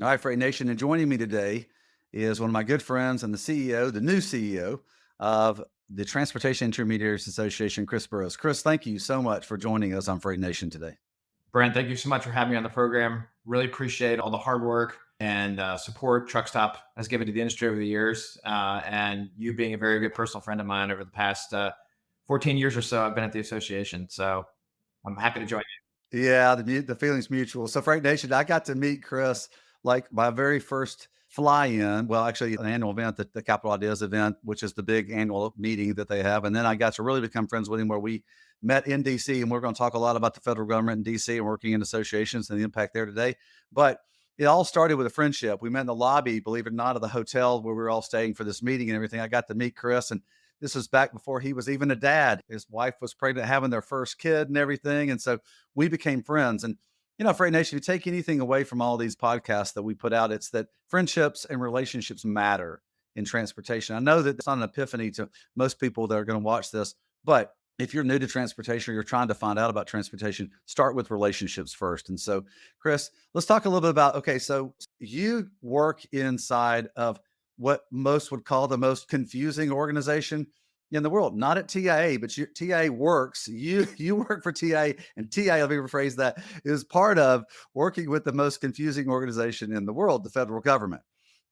All right, Freight Nation. And joining me today is one of my good friends and the CEO, the new CEO of the Transportation Intermediaries Association, Chris Burroughs. Chris, thank you so much for joining us on Freight Nation today. Brent, thank you so much for having me on the program. Really appreciate all the hard work and support Truckstop has given to the industry over the years, and you being a very good personal friend of mine over the past 14 years or so. I've been at the association, so I'm happy to join Yeah, the feeling's mutual. So, Freight Nation, I got to meet Chris like my very first fly in. Well, actually, an annual event, the Capital Ideas event, which is the big annual meeting that they have. And then I got to really become friends with him where we met in DC. And we're going to talk a lot about the federal government in DC and working in associations and the impact there today. But it all started with a friendship. We met in the lobby, believe it or not, of the hotel where we were all staying for this meeting and everything. I got to meet Chris, and this was back before he was even a dad. His wife was pregnant, having their first kid and everything. And so we became friends. And, Freight Nation, if you take anything away from all these podcasts that we put out, it's that friendships and relationships matter in transportation. I know that it's not an epiphany to most people that are going to watch this, but if you're new to transportation or you're trying to find out about transportation, start with relationships first. And so, Chris, let's talk a little bit about okay, so you work inside of what most would call the most confusing organization in the world. Not at TIA, but TIA works. You work for TIA, and TIA, let me rephrase that, is part of working with the most confusing organization in the world, the federal government.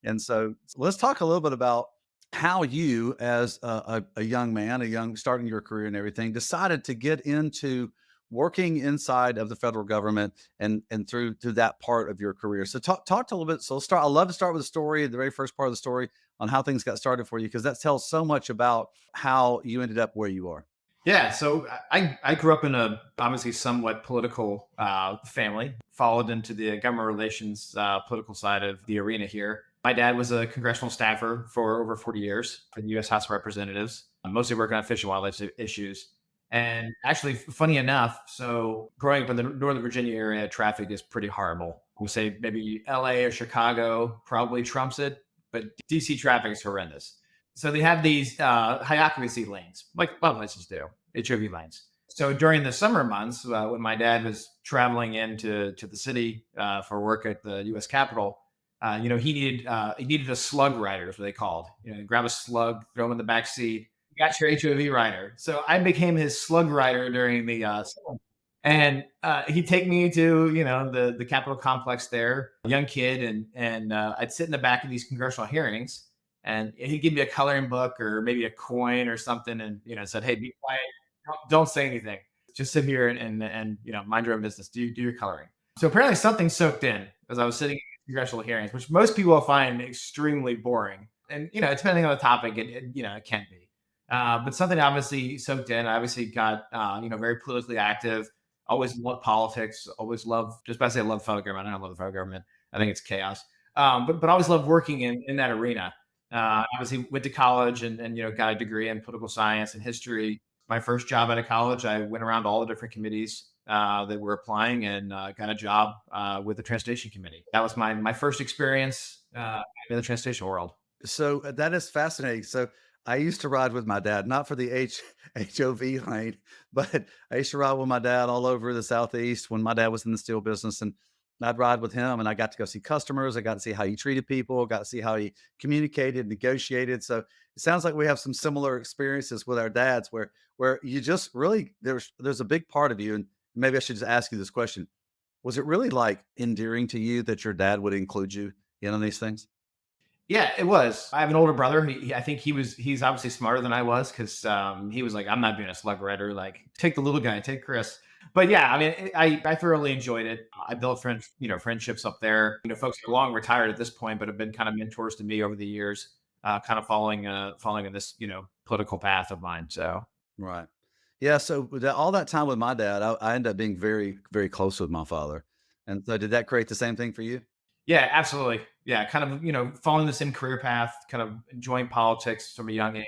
And so let's talk a little bit about how you, as a young man, a young starting your career and everything, decided to get into working inside of the federal government and through that part of your career. So talk to a little bit. So let's start. I love to start with the story, the very first part of the story on how things got started for you, because that tells so much about how you ended up where you are. Yeah, so I grew up in a obviously somewhat political family, followed into the government relations political side of the arena here. My dad was a congressional staffer for over 40 years for the U.S. House of Representatives, mostly working on fish and wildlife issues. And actually, funny enough, so growing up in the Northern Virginia area, traffic is pretty horrible. We'll say maybe LA or Chicago probably trumps it, but DC traffic is horrendous. So they have these high occupancy lanes, like a lot of places do, HOV lanes. So during the summer months, when my dad was traveling into the city for work at the U.S. Capitol, he needed a slug rider, is what they called. Grab a slug, throw him in the back seat. You got your HOV rider. So I became his slug rider during the summer. And he'd take me to the Capitol complex there, young kid, and I'd sit in the back of these congressional hearings, and he'd give me a coloring book or maybe a coin or something, and said, "Hey, be quiet, don't say anything, just sit here and mind your own business, do your coloring." So apparently something soaked in as I was sitting in congressional hearings, which most people find extremely boring, and depending on the topic, it can be. But something obviously soaked in. I obviously got very politically active. Always loved politics. Always loved, just about to say I love federal government. I don't love the federal government. I think it's chaos. But always loved working in that arena. Obviously went to college and got a degree in political science and history. My first job out of college, I went around all the different committees that were applying and got a job with the transportation committee. That was my first experience in the transportation world. So that is fascinating. So I used to ride with my dad, not for the HOV lane, but I used to ride with my dad all over the Southeast when my dad was in the steel business. And I'd ride with him, and I got to go see customers. I got to see how he treated people, got to see how he communicated, negotiated. So it sounds like we have some similar experiences with our dads where you just really there's a big part of you. And maybe I should just ask you this question. Was it really like endearing to you that your dad would include you in on these things? Yeah, it was. I have an older brother. I think he's obviously smarter than I was because he was like, I'm not being a slug rider. Like, take the little guy, take Chris. But yeah, I mean, I thoroughly enjoyed it. I built friendships up there. Folks are long retired at this point, but have been kind of mentors to me over the years, kind of following in this political path of mine. So Right. Yeah, so with all that time with my dad, I ended up being very, very close with my father. And so did that create the same thing for you? yeah, absolutely. Yeah, kind of following the same career path, kind of enjoying politics from a young age.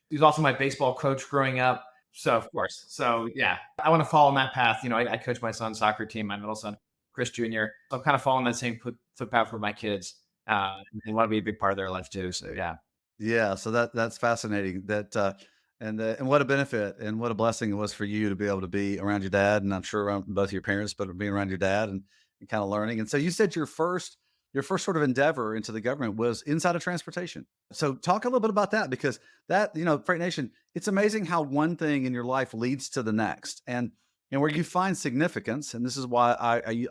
He was also my baseball coach growing up. So of course, so yeah, I want to follow in that path. I coach my son's soccer team, my middle son, Chris Jr. So I'm kind of following that same footpath for my kids. And want to be a big part of their life too. So yeah. Yeah, so that's fascinating. And what a benefit and what a blessing it was for you to be able to be around your dad, and I'm sure around both your parents, but being around your dad and kind of learning. And so you said your first your first sort of endeavor into the government was inside of transportation. So talk a little bit about that because that, Freight Nation, it's amazing how one thing in your life leads to the next. And where you find significance, and this is why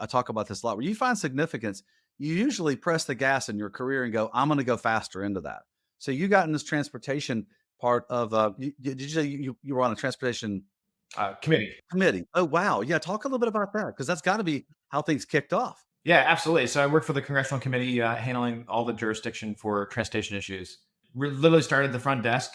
I talk about this a lot, where you find significance, you usually press the gas in your career and go, I'm going to go faster into that. So you got in this transportation part of, did you say you were on a transportation Committee. committee? Oh, wow. Yeah. Talk a little bit about that because that's got to be how things kicked off. Yeah, absolutely. So I work for the congressional committee, handling all the jurisdiction for transportation issues. We literally started at the front desk,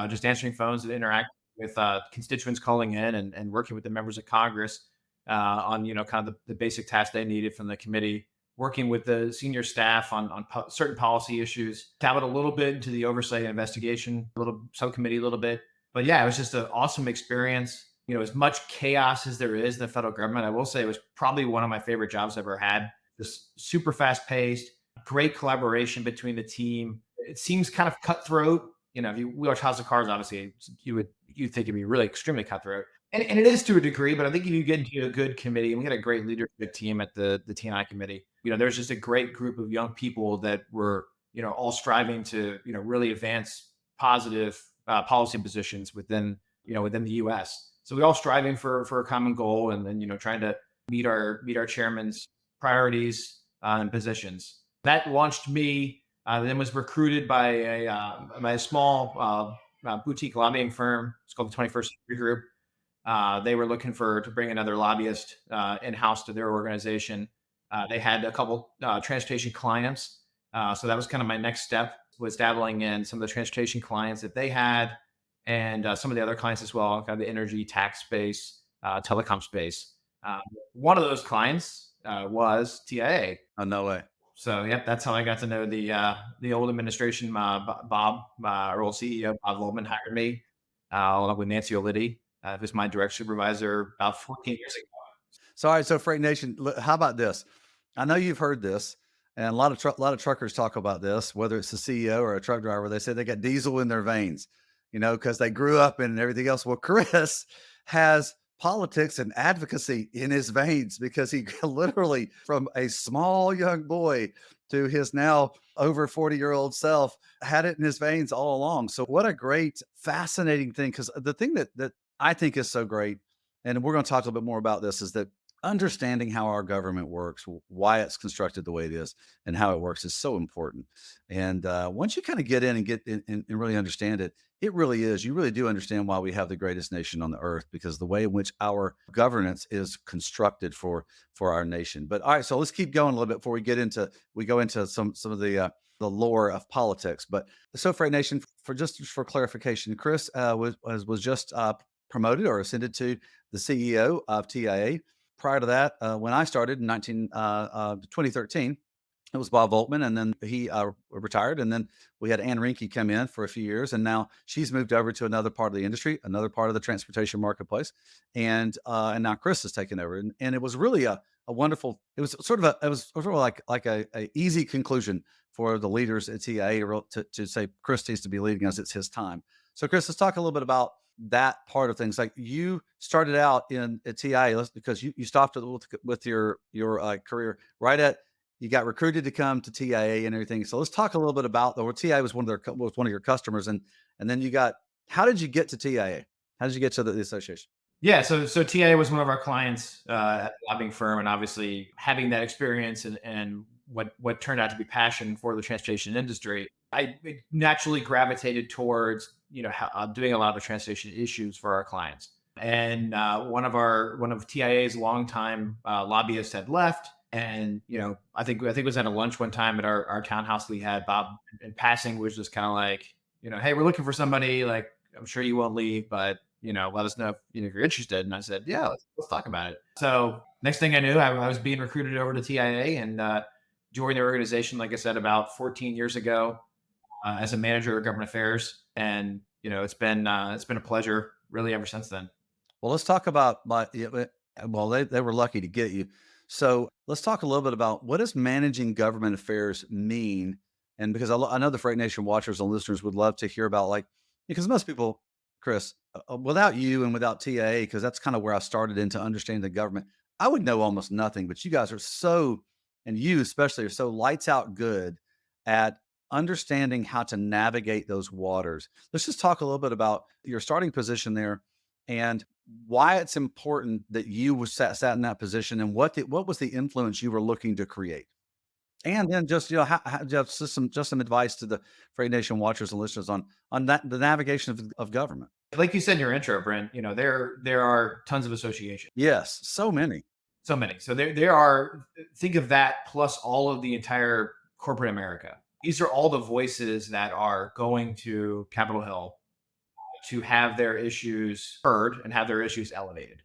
just answering phones and interact with constituents calling in and working with the members of Congress on kind of the basic tasks they needed from the committee. Working with the senior staff on certain policy issues. Dabbled a little bit into the oversight and investigation, a little subcommittee, a little bit. But yeah, it was just an awesome experience. As much chaos as there is in the federal government, I will say it was probably one of my favorite jobs I've ever had. Just super fast paced, great collaboration between the team. It seems kind of cutthroat. If you watch House of Cards, obviously you'd think it'd be really extremely cutthroat. And it is to a degree, but I think if you get into a good committee, and we had a great leadership team at the TNI committee, there's just a great group of young people that were, all striving to, really advance positive policy positions within the U.S. So we're all striving for a common goal, and then trying to meet our chairman's priorities and positions. That launched me. Then was recruited by a small boutique lobbying firm. It's called the 21st Century Group. They were looking to bring another lobbyist in house to their organization. They had a couple transportation clients, so that was kind of my next step. Was dabbling in some of the transportation clients that they had, and some of the other clients as well, kind of the energy, tax space, telecom space. One of those clients was TIA. Oh, no way. So, yep, that's how I got to know the old administration. Bob, our old CEO, Bob Volman, hired me along with Nancy O'Litty, who's my direct supervisor about 14 years ago. So, all right. So, Freight Nation, how about this? I know you've heard this, and a lot of truckers talk about this. Whether it's the CEO or a truck driver, they say they got diesel in their veins, because they grew up in and everything else. Well, Chris has politics and advocacy in his veins because he literally, from a small young boy to his now over 40-year-old self, had it in his veins all along. So, what a great, fascinating thing! Because the thing that I think is so great, and we're going to talk a little bit more about this, is that understanding how our government works, why it's constructed the way it is, and how it works is so important. And once you kind of get in and get in and really understand it, it really is. You really do understand why we have the greatest nation on the earth because the way in which our governance is constructed for our nation. But all right, so let's keep going a little bit before we go into some of the lore of politics. But so, Freight Nation, for clarification, Chris was just promoted or ascended to the CEO of TIA. Prior to that, when I started in 2013, it was Bob Voltman, and then he retired, and then we had Ann Rinke come in for a few years, and now she's moved over to another part of the industry, another part of the transportation marketplace, and now Chris has taken over, and it was really a wonderful. It was sort of like a easy conclusion for the leaders at TIA to say Chris needs to be leading us. It's his time. So, Chris, let's talk a little bit about that part of things. Like you started out at TIA because you stopped with your career right at you got recruited to come to TIA and everything. So let's talk a little bit about TIA was was one of your customers, and then how did you get to TIA? How did you get to the association? Yeah, so TIA was one of our clients at the lobbying firm, and obviously having that experience and what turned out to be passion for the transportation industry, I naturally gravitated towards doing a lot of the transportation issues for our clients. And one of TIA's longtime lobbyists had left, and I think it was at a lunch one time at our townhouse we had. Bob, in passing, was just kind of like, hey, we're looking for somebody. Like, I'm sure you won't leave, but let us know if you're interested. And I said, yeah, let's talk about it. So next thing I knew, I was being recruited over to TIA and joined the organization, like I said, about 14 years ago as a manager of government affairs. And, it's been a pleasure really ever since then. Well, let's talk about well, they were lucky to get you. So let's talk a little bit about what does managing government affairs mean? And because I know the Freight Nation watchers and listeners would love to hear about because most people, Chris, without you and without TAA, because that's kind of where I started into understanding the government, I would know almost nothing, but you guys are so and you especially are so lights out good at understanding how to navigate those waters. Let's just talk a little bit about your starting position there and why it's important that you was sat in that position and what was the influence you were looking to create. And then just, how just some advice to the Freight Nation watchers and listeners on that the navigation of government. Like you said in your intro, Brent, there are tons of associations, Yes, so many. so many. So there are, think of that plus all of the entire corporate America. These are all the voices that are going to Capitol Hill to have their issues heard and have their issues elevated.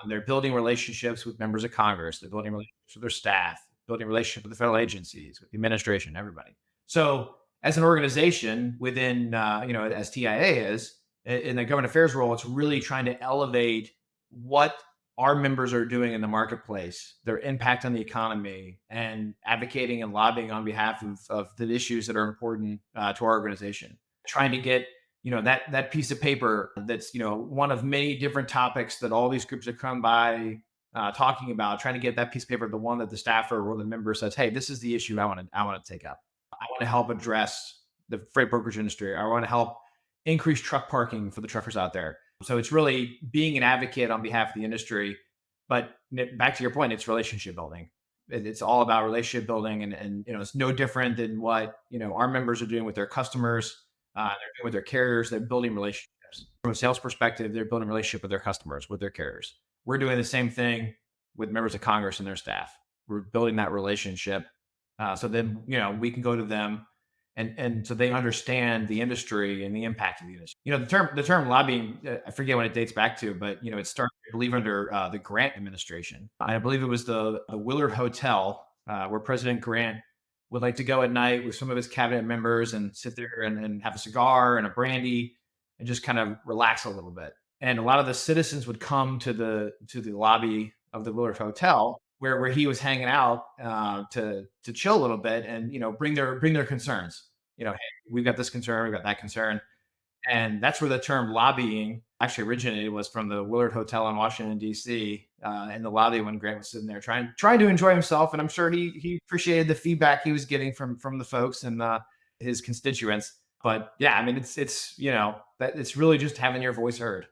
They're building relationships with members of Congress. They're building relationships with their staff, building relationships with the federal agencies, with the administration, everybody. So, as an organization within, as TIA is in the government affairs role, it's really trying to elevate what our members are doing in the marketplace, their impact on the economy, and advocating and lobbying on behalf of the issues that are important to our organization. Trying to get that piece of paper that's one of many different topics that all these groups have come by talking about, trying to get that piece of paper, the one that the staffer or the member says, hey, this is the issue I want to take up. I want to help address the freight brokerage industry. I want to help increase truck parking for the truckers out there. So it's really being an advocate on behalf of the industry. But back to your point, it's relationship building. It's all about relationship building, and it's no different than what our members are doing with their customers. They're doing with their carriers. They're building relationships. From a sales perspective, they're building a relationship with their customers, with their carriers. We're doing the same thing with members of Congress and their staff. We're building that relationship, so then we can go to them, and so they understand the industry and the impact of the industry. The term lobbying, I forget when it dates back to, but it started, I believe, under the Grant administration. I believe it was the Willard Hotel where President Grant would like to go at night with some of his cabinet members and sit there and have a cigar and a brandy and just kind of relax a little bit. And a lot of the citizens would come to the lobby of the Willard Hotel where he was hanging out to chill a little bit and bring their concerns. Hey, we've got this concern, we've got that concern, and that's where the term lobbying actually originated. Was from the Willard Hotel in Washington D.C. In the lobby when Grant was sitting there trying to enjoy himself, and I'm sure he appreciated the feedback he was getting from the folks and his constituents. But yeah, I mean, it's that it's really just having your voice heard,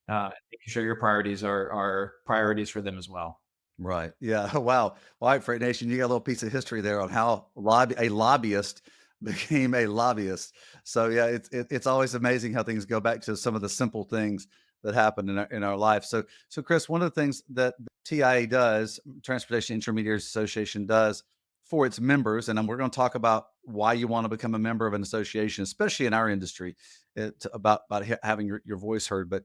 making sure your priorities are priorities for them as well. Right. Yeah. Wow. All right, Freight Nation, you got a little piece of history there on how a lobbyist became a lobbyist. So yeah, it's always amazing how things go back to some of the simple things that happen in our life. So Chris, one of the things that TIA does, Transportation Intermediaries Association does for its members, and we're going to talk about why you want to become a member of an association, especially in our industry, about having your voice heard. But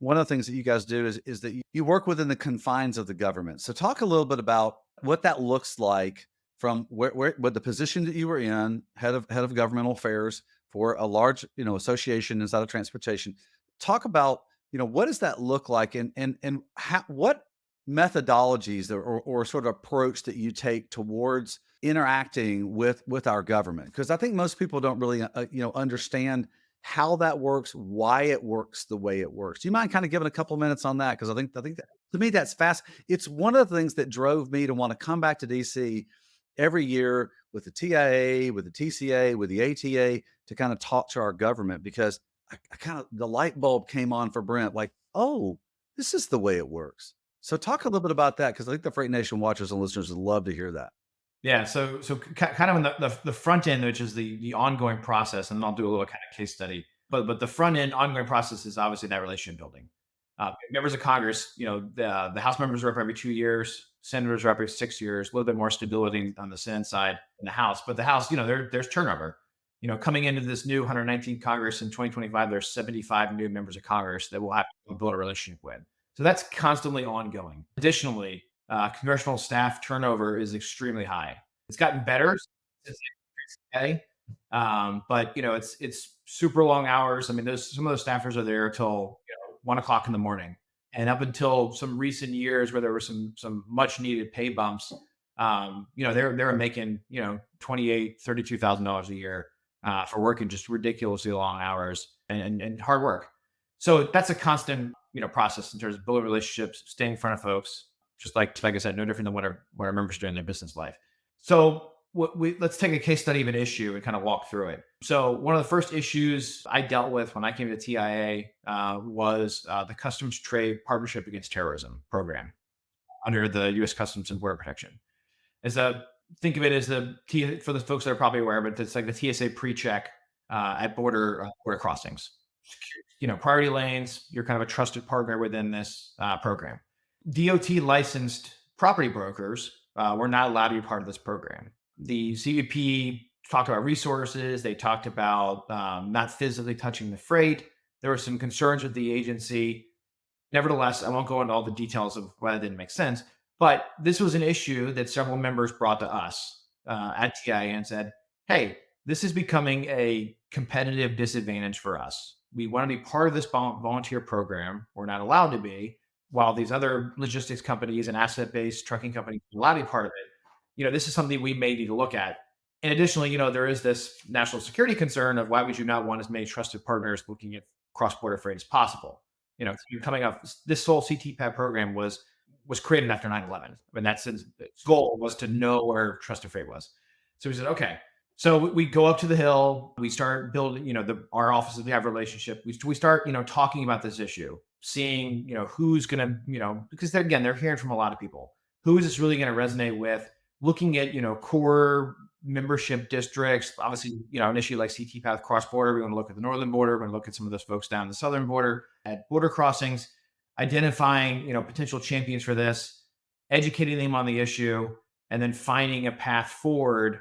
one of the things that you guys do is that you work within the confines of the government. So talk a little bit about what that looks like from what the position that you were in, head of governmental affairs for a large association inside of transportation. Talk about what does that look like, and what methodologies or sort of approach that you take towards interacting with our government, because I think most people don't really understand how that works, why it works the way it works. Do you mind kind of giving a couple minutes on that? Because I think that, to me, that's fast. It's one of the things that drove me to want to come back to DC every year with the TIA, with the TCA, with the ATA to kind of talk to our government, because I kind of the light bulb came on for Brent, like, oh, this is the way it works. So talk a little bit about that, because I think the Freight Nation watchers and listeners would love to hear that. Yeah, so kind of in the front end, which is the ongoing process, and I'll do a little kind of case study. But the front end ongoing process is obviously that relationship building. Members of Congress, the House members are up every 2 years, senators are up every 6 years. A little bit more stability on the Senate side in the House, but the House, there's turnover. Coming into this new 119th Congress in 2025, there's 75 new members of Congress that we'll have to build a relationship with. So that's constantly ongoing. Additionally, congressional staff turnover is extremely high. It's gotten better since today, but it's super long hours. I mean, some of those staffers are there till 1 o'clock in the morning, and up until some recent years where there were some much needed pay bumps, they were making $32,000 a year for working just ridiculously long hours and hard work. So that's a constant process in terms of building relationships, staying in front of folks. Just like I said, no different than what our members do in their business life. So let's take a case study of an issue and kind of walk through it. So one of the first issues I dealt with when I came to TIA was the Customs Trade Partnership Against Terrorism program under the U.S. Customs and Border Protection. Is a Think of it as for the folks that are probably aware, but it's like the TSA pre-check at border crossings. Priority lanes. You're kind of a trusted partner within this program. DOT licensed property brokers were not allowed to be part of this program. The CBP talked about resources. They talked about not physically touching the freight. There were some concerns with the agency. Nevertheless, I won't go into all the details of why it didn't make sense, but this was an issue that several members brought to us at TIA and said, hey, this is becoming a competitive disadvantage for us. We want to be part of this volunteer program. We're not allowed to be, while these other logistics companies and asset-based trucking companies are allowed to be part of it. This is something we may need to look at. And additionally, there is this national security concern of why would you not want as many trusted partners looking at cross-border freight as possible? You're coming up. This whole CTPAD program was created after 9/11. I mean, that's its goal was to know where trusted freight was. So we said, okay. So we go up to the hill. We start building. Our offices. We have a relationship. We start talking about this issue, seeing who's gonna because they're hearing from a lot of people. Who is this really going to resonate with? Looking at core membership districts. Obviously, an issue like CTPAD cross border. We want to look at the northern border. We're going to look at some of those folks down the southern border at border crossings, identifying potential champions for this, educating them on the issue, and then finding a path forward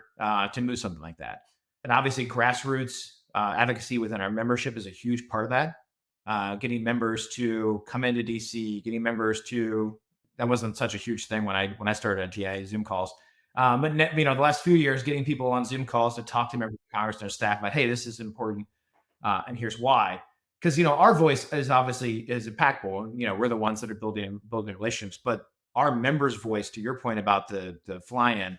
to move something like that. And obviously, grassroots advocacy within our membership is a huge part of that. Getting members to come into DC, getting members to that wasn't such a huge thing when I started at TIA Zoom calls. But the last few years, getting people on Zoom calls to talk to members of Congress and their staff about, hey, this is important, and here's why. Because our voice is impactful. We're the ones that are building relationships, but our members' voice, to your point about the fly-in,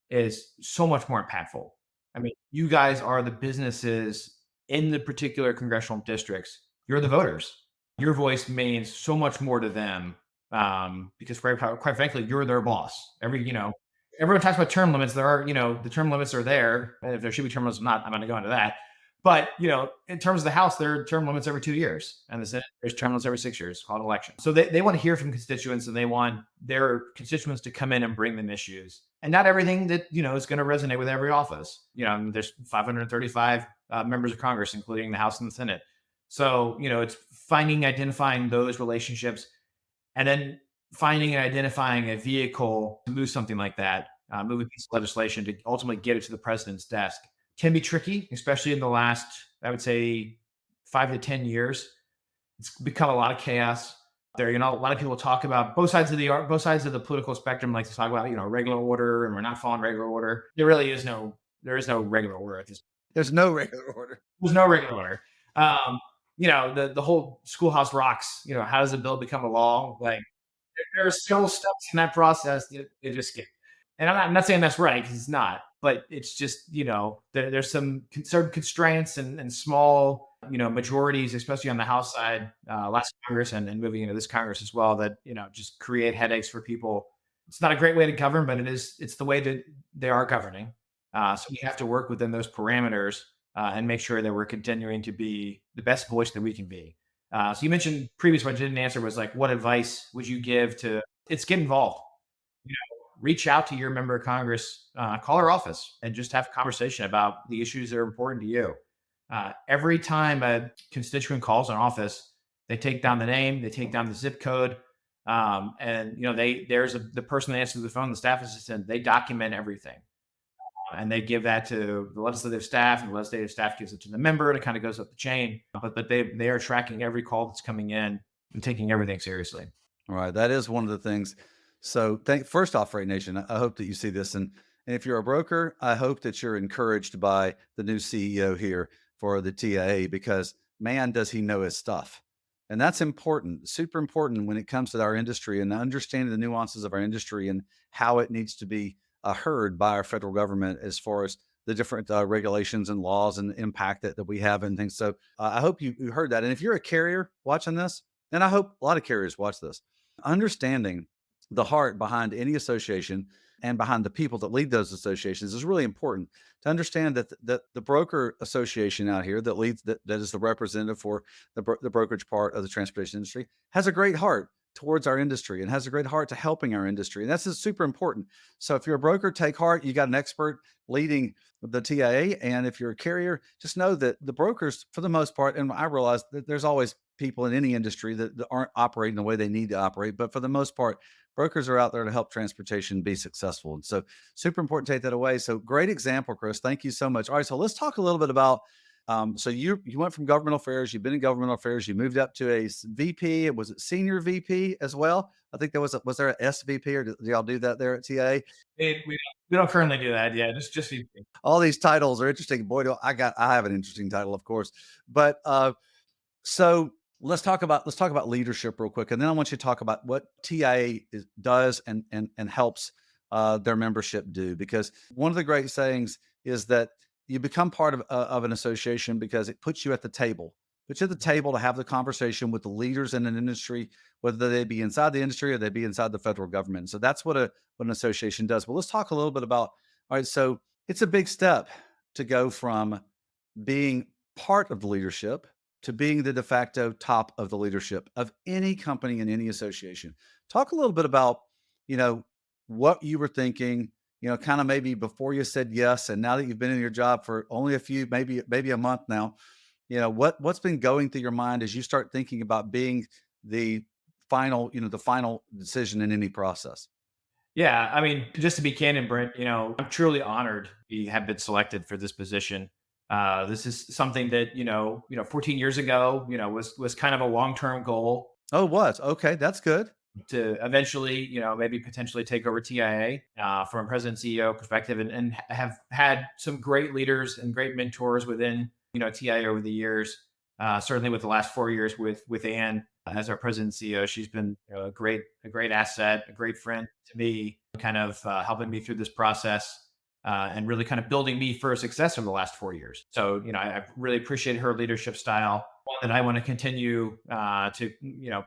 is so much more impactful. I mean, you guys are the businesses in the particular congressional districts. You're the voters. Your voice means so much more to them because, quite frankly, you're their boss. Everyone talks about term limits. There are, the term limits are there. And if there should be term limits, I'm going to go into that. But, in terms of the House, there are term limits every 2 years. And the Senate, there's term limits every 6 years called election. So they want to hear from constituents and they want their constituents to come in and bring them issues. And not everything that, is going to resonate with every office. There's 535 members of Congress, including the House and the Senate. So, it's identifying those relationships and then finding and identifying a vehicle to move something like that, move a piece of legislation to ultimately get it to the president's desk can be tricky, especially in the last, I would say, 5 to 10 years. It's become a lot of chaos there. A lot of people talk about both sides of the political spectrum, like to talk about, regular order and we're not following regular order. There is no regular order at this. There's no regular order. There's no regular order. The whole schoolhouse rocks. How does a bill become a law? Like there are still steps in that process that they just skip. And I'm not saying that's right because it's not, but it's just, there's some certain constraints and small, majorities, especially on the House side, last Congress and moving into this Congress as well, that, just create headaches for people. It's not a great way to govern, but it's the way that they are governing. So we have to work within those parameters and make sure that we're continuing to be the best voice that we can be. So you mentioned previous, what I didn't answer was like, what advice would you give to, it's get involved, reach out to your member of Congress, call our office and just have a conversation about the issues that are important to you. Every time a constituent calls an office, they take down the name, they take down the zip code. And there's the person that answers the phone, the staff assistant, they document everything. And they give that to the legislative staff, and the legislative staff gives it to the member, and it kind of goes up the chain. But they are tracking every call that's coming in and taking everything seriously. All right, that is one of the things. So, first off, Freight Nation, I hope that you see this, and if you're a broker, I hope that you're encouraged by the new CEO here for the TIA because man, does he know his stuff, and that's important, super important when it comes to our industry and understanding the nuances of our industry and how it needs to be heard by our federal government as far as the different regulations and laws and the impact that we have and things. So I hope you heard that. And if you're a carrier watching this, and I hope a lot of carriers watch this, understanding the heart behind any association and behind the people that lead those associations is really important to understand that the broker association out here that leads that is the representative for the brokerage part of the transportation industry has a great heart towards our industry and has a great heart to helping our industry. And that's just super important. So if you're a broker, take heart. You got an expert leading the TIA. And if you're a carrier, just know that the brokers, for the most part, and I realize that there's always people in any industry that aren't operating the way they need to operate. But for the most part, brokers are out there to help transportation be successful. And so super important to take that away. So great example, Chris. Thank you so much. All right. So let's talk a little bit about so you went from governmental affairs, you've been in governmental affairs, you moved up to a VP. Was it senior VP as well? I think there was there an SVP or did y'all do that there at TA? We don't currently do that. Yeah, just All these titles are interesting. Boy, do I have an interesting title, of course. But so let's talk about leadership real quick, and then I want you to talk about what TIA does and helps their membership do. Because one of the great sayings is that you become part of an association because it puts you at the table, puts you at the table to have the conversation with the leaders in an industry, whether they be inside the industry or they be inside the federal government. So that's what an association does. But let's talk a little bit about. All right, so it's a big step to go from being part of the leadership to being the de facto top of the leadership of any company and any association. Talk a little bit about, you know, what you were thinking, kind of maybe before you said yes, and now that you've been in your job for only a few, maybe a month now, what's been going through your mind as you start thinking about being the the final decision in any process. Yeah, I mean, just to be candid, Brent, I'm truly honored we have been selected for this position. This is something that 14 years ago, was kind of a long term goal Oh, what? Okay, that's good. to eventually, maybe potentially take over TIA from a president CEO perspective, and have had some great leaders and great mentors within TIA over the years. Certainly, with the last 4 years with Ann as our president and CEO, she's been a great asset, a great friend to me, kind of helping me through this process. And really kind of building me for success over the last 4 years. So, I really appreciate her leadership style, one that I want to continue to,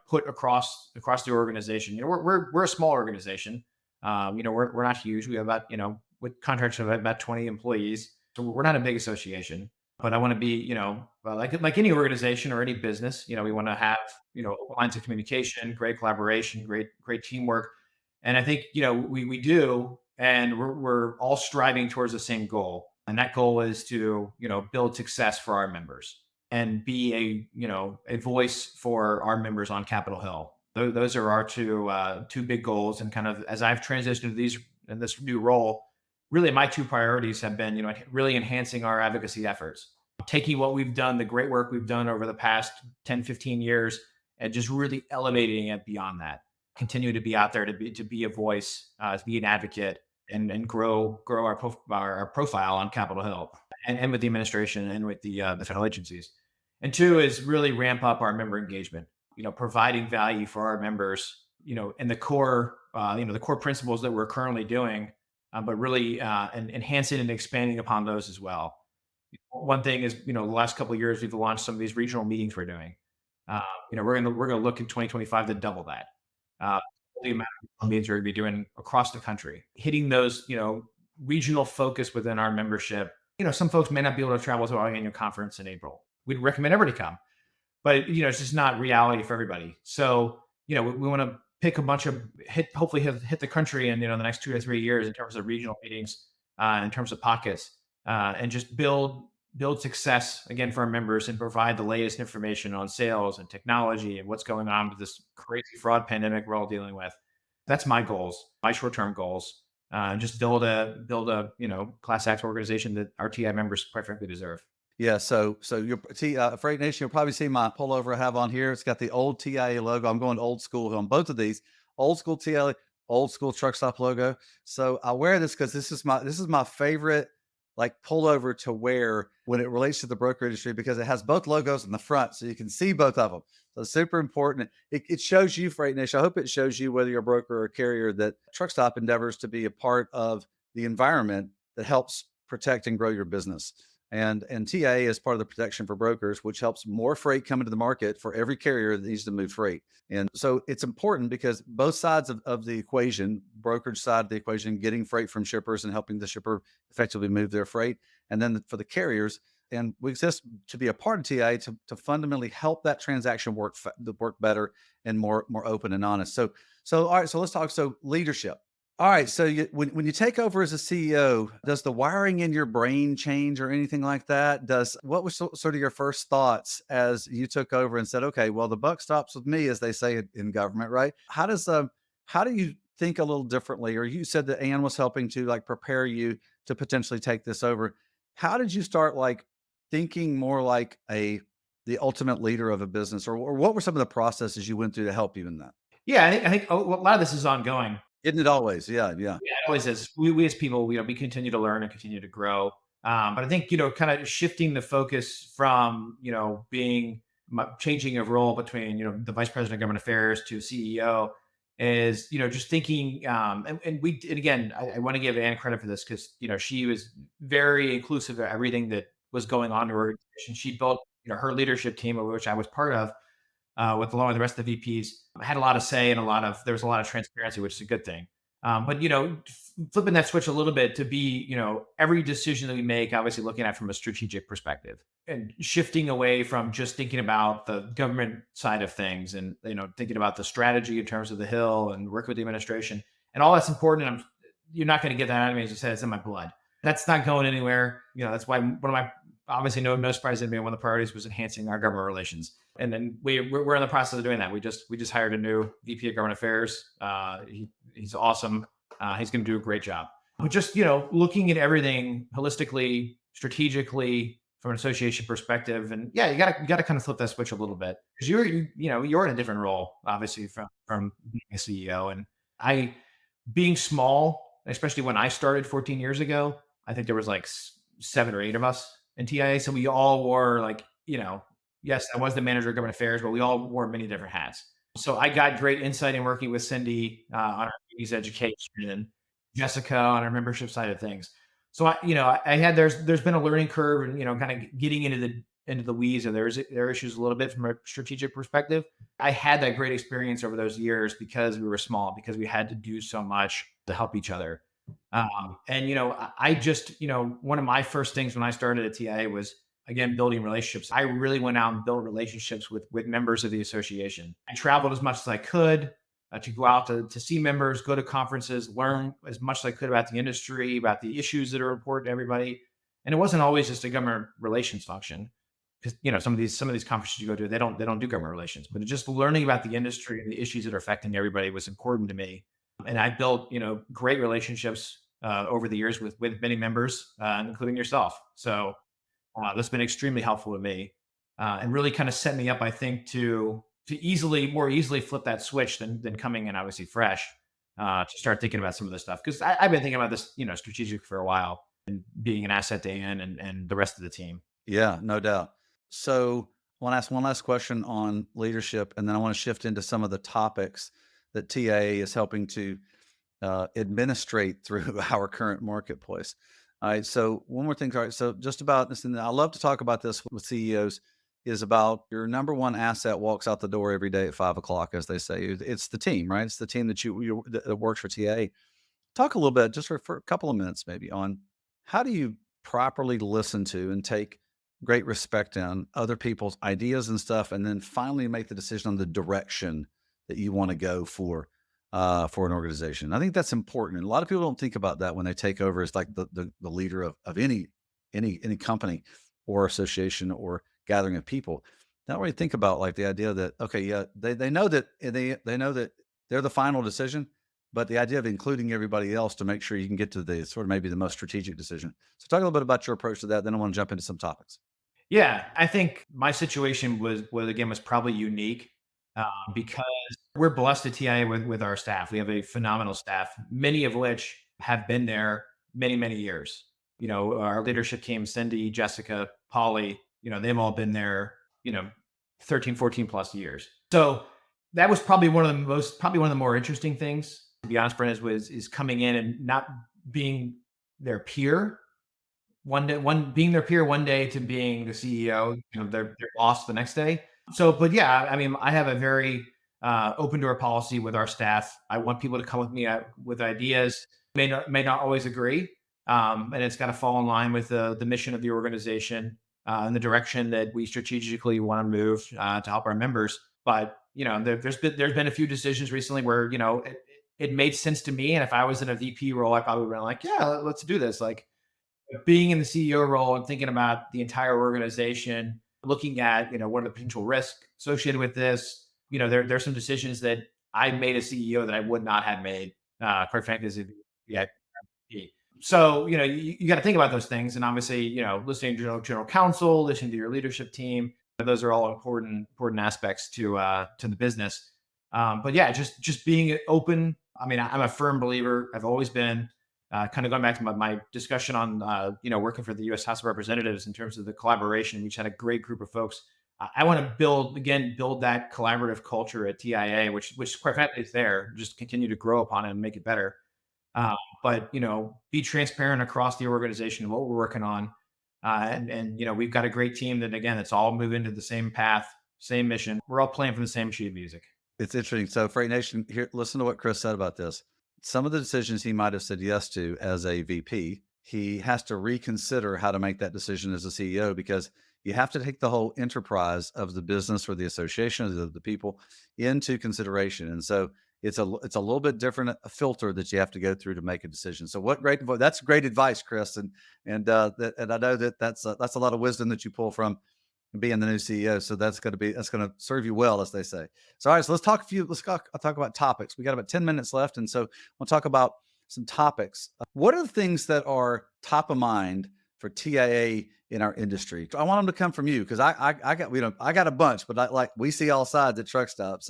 put across the organization. We're a small organization. We're not huge. We have about, with contracts of about 20 employees. So we're not a big association, but I want to be, like any organization or any business, we want to have, lines of communication, great collaboration, great teamwork. And I think, we do, and we're all striving towards the same goal. And that goal is to, build success for our members and be a voice for our members on Capitol Hill. Those are our two big goals. And kind of as I've transitioned to these in this new role, really my two priorities have been, really enhancing our advocacy efforts, taking what we've done, the great work we've done over the past 10, 15 years, and just really elevating it beyond that. Continue to be out there to be a voice, to be an advocate, and grow our profile on Capitol Hill, and with the administration and with the federal agencies. And two is really ramp up our member engagement. Providing value for our members. And the core principles that we're currently doing, but really and enhancing and expanding upon those as well. One thing is, the last couple of years we've launched some of these regional meetings we're doing. We're gonna look in 2025 to double that. Uh, the amount of meetings we're gonna be doing across the country, hitting those, regional focus within our membership. Some folks may not be able to travel to our annual conference in April. We'd recommend everybody come, but it's just not reality for everybody. So we want to pick a bunch of hopefully hit the country in the next 2 to 3 years in terms of regional meetings, in terms of pockets, and just build success again for our members and provide the latest information on sales and technology and what's going on with this crazy fraud pandemic we're all dealing with. That's my goals, my short-term goals. Just build a class act organization that our TI members quite frankly deserve. Yeah, so you're Freight Nation, you'll probably see my pullover I have on here. It's got the old TIA logo. I'm going old school on both of these. Old school TIA, old school Truckstop logo. So I wear this because this is my favorite like pullover to wear when it relates to the broker industry because it has both logos in the front, so you can see both of them. So super important. It shows you, Freight Nation. I hope it shows you, whether you're a broker or a carrier, that Truckstop endeavors to be a part of the environment that helps protect and grow your business. And TA is part of the protection for brokers, which helps more freight come into the market for every carrier that needs to move freight. And so it's important because both sides of the equation, brokerage side of the equation, getting freight from shippers and helping the shipper effectively move their freight, and then for the carriers. And we exist to be a part of TA to fundamentally help that transaction work better and more open and honest. So all right, so let's talk. So leadership. All right. So when you take over as a CEO, does the wiring in your brain change or anything like that? What was sort of your first thoughts as you took over and said, okay, well, the buck stops with me, as they say in government, right? How do you think a little differently? Or you said that Ann was helping to like prepare you to potentially take this over. How did you start like thinking more like the ultimate leader of a business, or what were some of the processes you went through to help you in that? Yeah, I think a lot of this is ongoing. Isn't it always? Yeah, yeah. Yeah, it always is. We as people, we continue to learn and continue to grow. But I think, kind of shifting the focus from, being changing of role between, the vice president of government affairs to CEO is, just thinking, and again, I want to give Anne credit for this because, she was very inclusive of everything that was going on in her organization. She built, her leadership team, of which I was part of, with along with the rest of the VPs, had a lot of say and there was a lot of transparency, which is a good thing. But flipping that switch a little bit to be, every decision that we make, obviously looking at it from a strategic perspective and shifting away from just thinking about the government side of things and, thinking about the strategy in terms of the Hill and work with the administration and all that's important. And you're not going to get that out of me. As you said, it's in my blood. That's not going anywhere. That's why one of my, obviously no surprise to me, one of the priorities was enhancing our government relations. And then we're in the process of doing that. We just hired a new VP of government affairs. He's awesome. He's going to do a great job. But just looking at everything holistically, strategically from an association perspective, and yeah, you got to kind of flip that switch a little bit because you're in a different role, obviously from being a CEO. And I being small, especially when I started 14 years ago, I think there was like 7 or 8 of us in TIA, so we all wore like yes, I was the manager of government affairs, but we all wore many different hats. So I got great insight in working with Cindy on our duties education and Jessica on our membership side of things. So I had there's been a learning curve and kind of getting into the weeds and there are issues a little bit from a strategic perspective. I had that great experience over those years because we were small, because we had to do so much to help each other. And I just one of my first things when I started at TIA was again building relationships. I really went out and built relationships with members of the association. I traveled as much as I could to go out to see members, go to conferences, learn as much as I could about the industry, about the issues that are important to everybody. And it wasn't always just a government relations function because some of these conferences you go to, they don't do government relations, but just learning about the industry and the issues that are affecting everybody was important to me. And I built great relationships over the years with many members, including yourself. So that's been extremely helpful to me, and really kind of set me up, I think, to more easily flip that switch than coming in obviously fresh to start thinking about some of this stuff because I've been thinking about this strategic for a while and being an asset to Ann and the rest of the team. Yeah, no doubt. So I want to ask one last question on leadership, and then I want to shift into some of the topics that TA is helping to administrate through our current marketplace. All right. So one more thing. All right. So just about this, and I love to talk about this with CEOs, is about your number one asset walks out the door every day at 5 o'clock, as they say. It's the team, right? It's the team that works for TA. Talk a little bit, just for a couple of minutes, maybe, on how do you properly listen to and take great respect on other people's ideas and stuff, and then finally make the decision on the direction that you want to go for an organization. I think that's important, and a lot of people don't think about that when they take over as like the leader of any company or association or gathering of people. They don't really think about like the idea that okay, yeah, they know that they know that they're the final decision, but the idea of including everybody else to make sure you can get to the sort of maybe the most strategic decision. So talk a little bit about your approach to that. Then I want to jump into some topics. Yeah, I think my situation was probably unique because we're blessed at TIA with our staff. We have a phenomenal staff, many of which have been there many years. Our leadership team, Cindy, Jessica, Polly, they've all been there, 13, 14 plus years. So that was probably one of the more interesting things, to be honest, Brent, is coming in and not being their peer, one day, one being their peer one day to being the CEO, their boss the next day. So, but yeah, I mean, I have a very open door policy with our staff. I want people to come with me with ideas. May not always agree, and it's got to fall in line with the mission of the organization and the direction that we strategically want to move to help our members. But there's been a few decisions recently where it made sense to me, and if I was in a VP role, I probably would have been like, yeah, let's do this. Like being in the CEO role and thinking about the entire organization, looking at what are the potential risks associated with this. There's some decisions that I made as CEO that I would not have made, quite frankly, as a yeah. So you got to think about those things, and obviously listening to general counsel, listening to your leadership team. Those are all important aspects to the business. But yeah, just being open. I mean, I'm a firm believer. I've always been kind of going back to my discussion on working for the U.S. House of Representatives in terms of the collaboration. We just had a great group of folks. I want to build that collaborative culture at TIA, which quite frankly is there. Just continue to grow upon it and make it better. Uh, but be transparent across the organization what we're working on, and we've got a great team that again, it's all moving to the same path, same mission. We're all playing from the same sheet of music. It's interesting. So, Freight Nation, here, listen to what Chris said about this. Some of the decisions he might have said yes to as a VP, he has to reconsider how to make that decision as a CEO, because you have to take the whole enterprise of the business or the association of the people into consideration. And so it's a little bit different filter that you have to go through to make a decision. So that's great advice, Chris, and I know that's a lot of wisdom that you pull from being the new CEO. So that's going to serve you well, as they say. So, all right, so let's talk about topics. We got about 10 minutes left. And so we'll talk about some topics. What are the things that are top of mind for TIA in our industry? I want them to come from you, because I got a bunch, but we see all sides at Truckstop.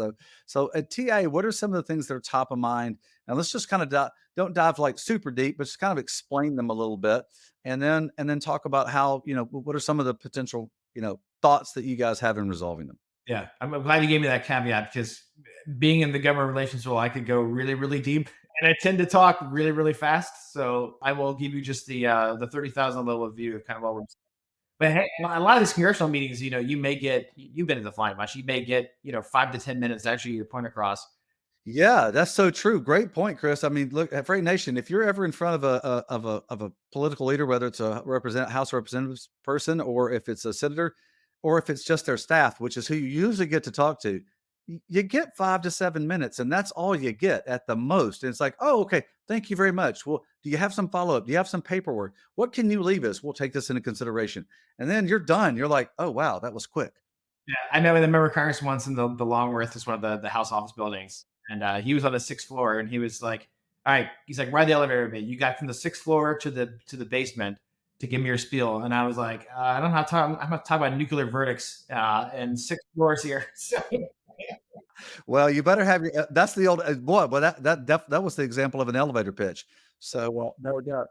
So at TIA, what are some of the things that are top of mind? And let's just kind of don't dive like super deep, but just kind of explain them a little bit, and then talk about how, what are some of the potential, thoughts that you guys have in resolving them. Yeah, I'm glad you gave me that caveat because being in the government relations role, I could go really, really deep, and I tend to talk really, really fast. So I will give you just the 30,000 level of view of kind of what we're. But hey, a lot of these congressional meetings, you've been to the flying much. You may get 5 to 10 minutes to actually get your point across. Yeah, that's so true. Great point, Chris. I mean, look at Freight Nation. If you're ever in front of a political leader, whether it's a House of Representatives person, or if it's a senator, or if it's just their staff, which is who you usually get to talk to, you get 5 to 7 minutes, and that's all you get at the most. And it's like, oh, okay, thank you very much. Well, do you have some follow up? Do you have some paperwork? What can you leave us? We'll take this into consideration, and then you're done. You're like, oh wow, that was quick. Yeah, I met with a member of Congress once in the Longworth, is one of the House office buildings, and he was on the sixth floor, and he was like, "All right," he's like, "Ride the elevator with me. You got from the sixth floor to the basement to give me your spiel." And I was like, "I don't have time. I'm not talking about nuclear verdicts and six floors here." So, Well, you better have your. That's the old boy. Well, that was the example of an elevator pitch. So, well, no doubt.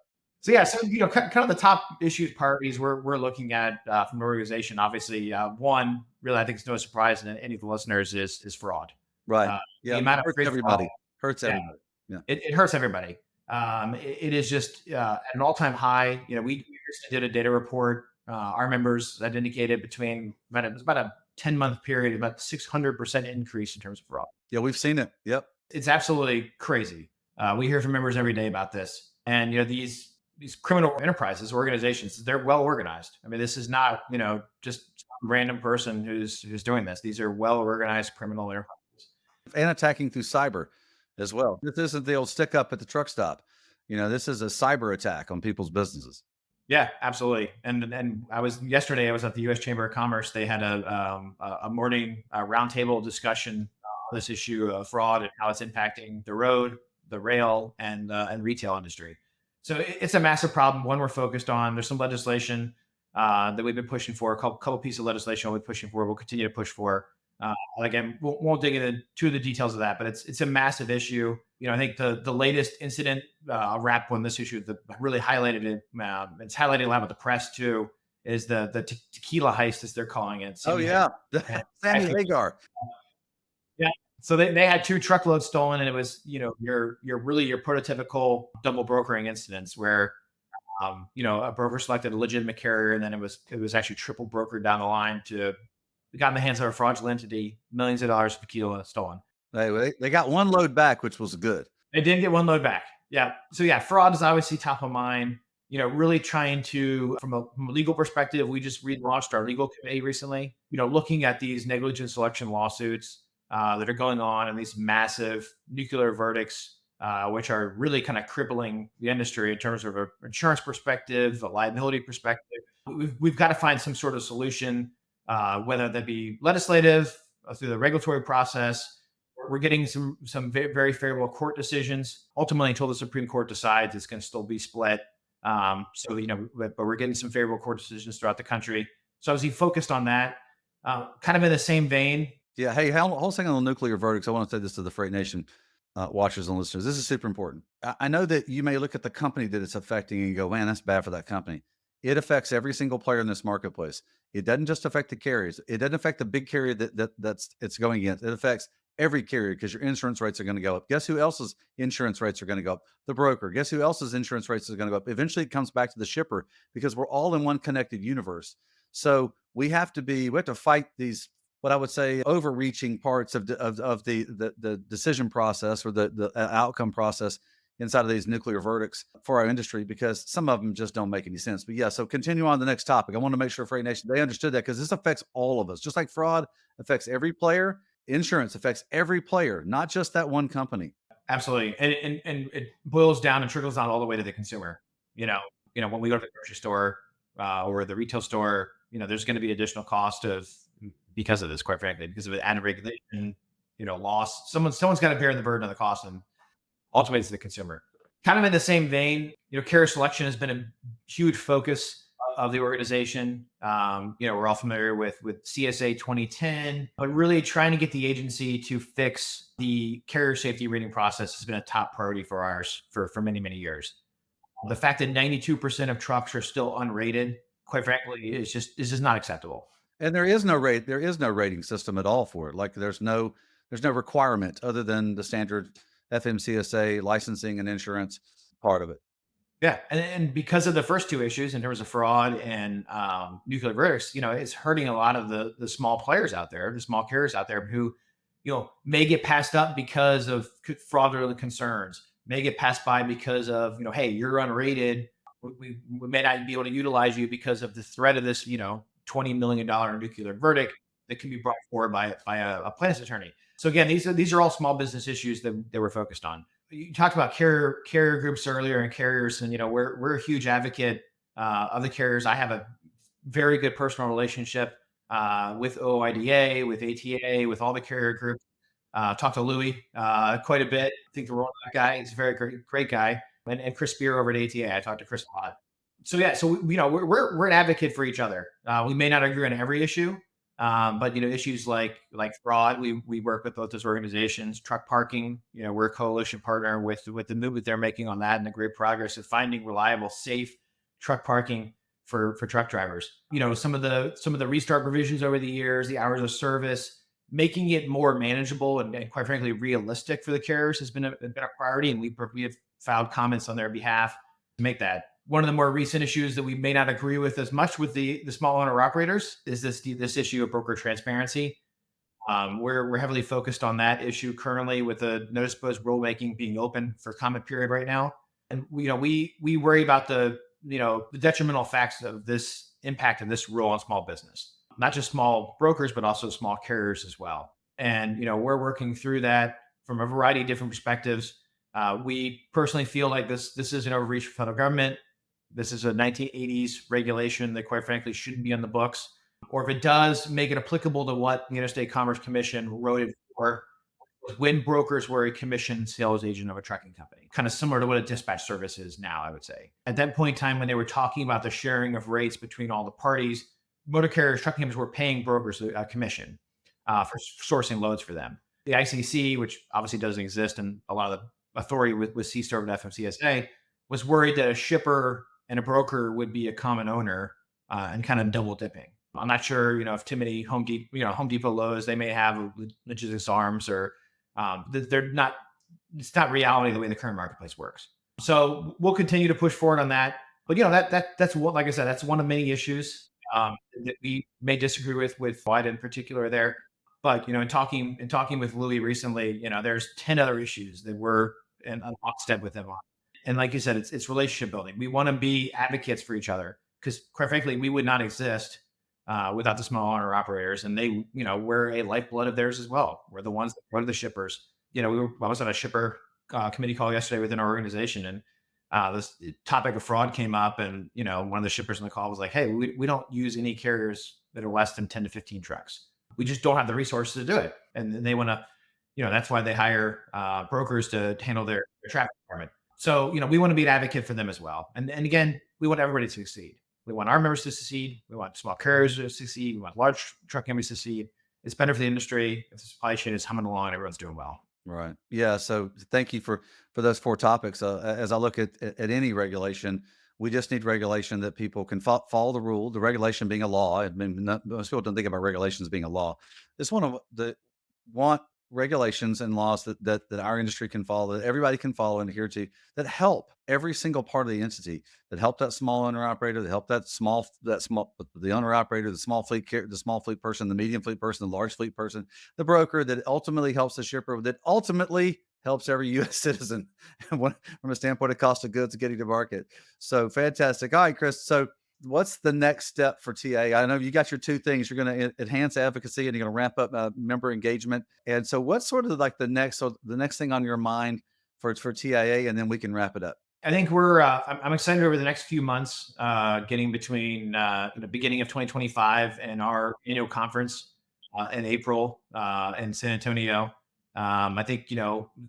yeah, so kind of the top issues, priorities we're looking at from an organization. Obviously, one really I think it's no surprise to any of the listeners is fraud. Right. The Yeah. amount of Hurts free fraud, everybody. Hurts yeah, everybody. Yeah. it hurts everybody. It is just at an all-time high. We recently did a data report. Our members had indicated it was about a 10-month period, about 600% increase in terms of fraud. Yeah, we've seen it. Yep. It's absolutely crazy. We hear from members every day about this, and these criminal enterprises, organizations, they're well organized. I mean, this is not just some random person who's doing this. These are well organized criminal enterprises. And attacking through cyber as well. This isn't the old stick up at the truck stop. This is a cyber attack on people's businesses. Yeah, absolutely. And I was at the U.S. Chamber of Commerce. They had a morning roundtable discussion on this issue of fraud and how it's impacting the road, the rail, and retail industry. So it's a massive problem. One we're focused on. There's some legislation that we've been pushing for. A couple pieces of legislation we're pushing for. We'll continue to push for. Again, won't dig into two of the details of that, but it's a massive issue. I think the latest incident, I'll wrap on this issue that really highlighted it. It's highlighted a lot with the press too. Is the tequila heist, as they're calling it? Oh yeah, Sammy Hagar. Yeah. So they had 2 truckloads stolen, and it was your prototypical double brokering incidents where A broker selected a legitimate carrier, and then it was actually triple brokered down the line to we got in the hands of a fraudulent entity, millions of dollars of tequila stolen. They got one load back, which was good. They didn't get one load back. Yeah. So yeah, fraud is obviously top of mind. Really trying to, from a legal perspective, we just relaunched our legal committee recently. Looking at these negligent selection lawsuits that are going on and these massive nuclear verdicts, which are really kind of crippling the industry in terms of an insurance perspective, a liability perspective. We've got to find some sort of solution, whether that be legislative, through the regulatory process. We're getting some very favorable court decisions. Ultimately, until the Supreme Court decides, it's going to still be split. But we're getting some favorable court decisions throughout the country. So as he focused on that, kind of in the same vein. Yeah. Hey, hold a second on nuclear verdicts. I want to say this to the Freight Nation watchers and listeners. This is super important. I know that you may look at the company that it's affecting and go, man, that's bad for that company. It affects every single player in this marketplace. It doesn't just affect the carriers. It doesn't affect the big carrier that's it's going against. It affects every carrier because your insurance rates are going to go up. Guess who else's insurance rates are going to go up? The broker. Guess who else's insurance rates is going to go up? Eventually, it comes back to the shipper because we're all in one connected universe. So we have to fight these, what I would say, overreaching parts of the decision process or the outcome process inside of these nuclear verdicts for our industry, because some of them just don't make any sense. But yeah, so continue on to the next topic. I want to make sure Freight Nation, they understood that, because this affects all of us. Just like fraud affects every player, insurance affects every player, not just that one company. Absolutely. And it boils down and trickles down all the way to the consumer. When we go to the grocery store or the retail store, there's going to be additional cost because of this, quite frankly, because of added regulation, loss. Someone's got to bear the burden of the cost, and ultimately it's the consumer. Kind of in the same vein, carrier selection has been a huge focus of the organization. We're all familiar with CSA 2010, but really trying to get the agency to fix the carrier safety rating process has been a top priority for ours for many, many years. The fact that 92% of trucks are still unrated, quite frankly, is just not acceptable. And there is no rating system at all for it. Like there's no requirement other than the standard FMCSA licensing and insurance part of it. Yeah, and because of the first two issues in terms of fraud and nuclear verdicts, it's hurting a lot of the small players out there, the small carriers out there who, may get passed up because of fraudulent concerns, may get passed by because of, hey, you're unrated. We may not be able to utilize you because of the threat of this, $20 million nuclear verdict that can be brought forward by a plaintiff's attorney. So again, these are all small business issues that we're focused on. You talked about carrier groups earlier and carriers, and we're a huge advocate of the carriers. I have a very good personal relationship with OIDA, with ATA, with all the carrier groups. Talked to Louis quite a bit. I think the role of that guy is a very great guy, and Chris Burroughs over at ATA. I talked to Chris a lot. So yeah, we're an advocate for each other. We may not agree on every issue. But issues like fraud, we work with both those organizations. Truck parking, we're a coalition partner with the movement they're making on that, and the great progress of finding reliable, safe truck parking for truck drivers. Some of the restart provisions over the years, the hours of service, making it more manageable and quite frankly realistic for the carriers has been a priority, and we have filed comments on their behalf to make that. One of the more recent issues that we may not agree with as much with the small owner operators is this issue of broker transparency. We're heavily focused on that issue currently with the notice post rulemaking being open for comment period right now. And we worry about the detrimental effects of this impact of this rule on small business, not just small brokers, but also small carriers as well. And we're working through that from a variety of different perspectives. We personally feel like this is an overreach for federal government. This is a 1980s regulation that, quite frankly, shouldn't be on the books. Or if it does, make it applicable to what the Interstate Commerce Commission wrote it for, when brokers were a commissioned sales agent of a trucking company. Kind of similar to what a dispatch service is now, I would say. At that point in time, when they were talking about the sharing of rates between all the parties, motor carriers, trucking companies were paying brokers a commission for sourcing loads for them. The ICC, which obviously doesn't exist, and a lot of the authority with CSTAR and FMCSA, was worried that a shipper and a broker would be a common owner and kind of double dipping. I'm not sure, if too many Home Depot Lowe's, they may have logistics arms, or they're not. It's not reality the way the current marketplace works. So we'll continue to push forward on that. But that's what, like I said, that's one of many issues that we may disagree with White in particular there. But in talking with Louis recently, there's 10 other issues that we're in lockstep with him on. And like you said, it's relationship building. We want to be advocates for each other because, quite frankly, we would not exist without the small owner operators, and they, we're a lifeblood of theirs as well. We're the ones that run the shippers. I was on a shipper committee call yesterday within our organization, and this topic of fraud came up, and one of the shippers on the call was like, "Hey, we don't use any carriers that are less than 10 to 15 trucks. We just don't have the resources to do it." And they want to, that's why they hire brokers to handle their traffic department. So we want to be an advocate for them as well. And again, we want everybody to succeed. We want our members to succeed. We want small carriers to succeed. We want large truck companies to succeed. It's better for the industry. If the supply chain is humming along, everyone's doing well. Right. Yeah. So thank you for those four topics. As I look at any regulation, we just need regulation that people can follow the rule. The regulation being a law. I mean, most people don't think about regulations being a law. This one of the want regulations and laws that our industry can follow, that everybody can follow and adhere to, that help every single part of the entity, that help that small owner operator, that help that small the owner operator, the small fleet person, the medium fleet person, the large fleet person, the broker, that ultimately helps the shipper, that ultimately helps every U.S. citizen from a standpoint of cost of goods getting to market. So fantastic. All right, Chris. So what's the next step for TA? I know you got your two things. You're going to enhance advocacy and you're going to ramp up member engagement. And so what's sort of like the next thing on your mind for TIA, and then we can wrap it up. I think I'm excited over the next few months, getting between the beginning of 2025 and our annual conference in April in San Antonio. I think,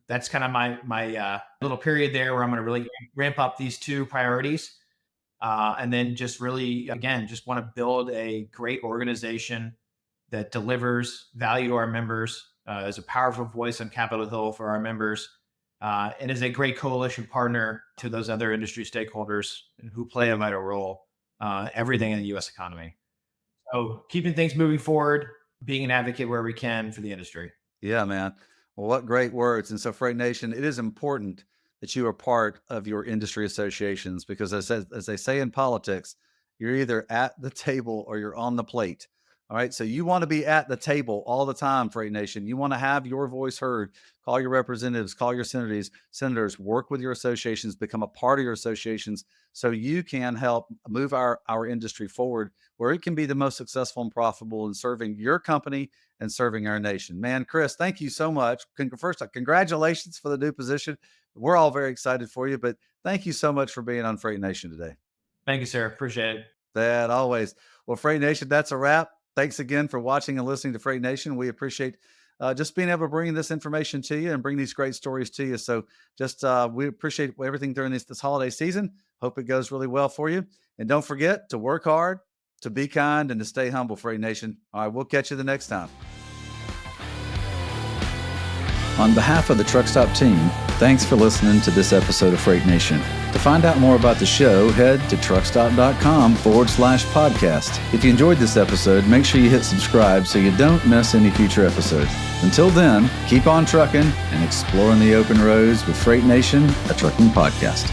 that's kind of my little period there where I'm going to really ramp up these two priorities. And then just really, again, just want to build a great organization that delivers value to our members, is a powerful voice on Capitol Hill for our members, and is a great coalition partner to those other industry stakeholders who play a vital role, everything in the U.S. economy. So keeping things moving forward, being an advocate where we can for the industry. Yeah, man. Well, what great words. And so Freight Nation, it is important that you are part of your industry associations, because as they say in politics, you're either at the table or you're on the plate. All right. So you want to be at the table all the time, Freight Nation. You want to have your voice heard. Call your representatives, call your senators, work with your associations, become a part of your associations so you can help move our industry forward where it can be the most successful and profitable in serving your company and serving our nation. Man, Chris, thank you so much. First, congratulations for the new position. We're all very excited for you, but thank you so much for being on Freight Nation today. Thank you, sir. Appreciate it. That always. Well, Freight Nation, that's a wrap. Thanks again for watching and listening to Freight Nation. We appreciate just being able to bring this information to you and bring these great stories to you. So just we appreciate everything during this holiday season. Hope it goes really well for you. And don't forget to work hard, to be kind, and to stay humble, Freight Nation. All right, we'll catch you the next time. On behalf of the Truckstop team, thanks for listening to this episode of Freight Nation. To find out more about the show, head to truckstop.com/podcast. If you enjoyed this episode, make sure you hit subscribe so you don't miss any future episodes. Until then, keep on trucking and exploring the open roads with Freight Nation, a trucking podcast.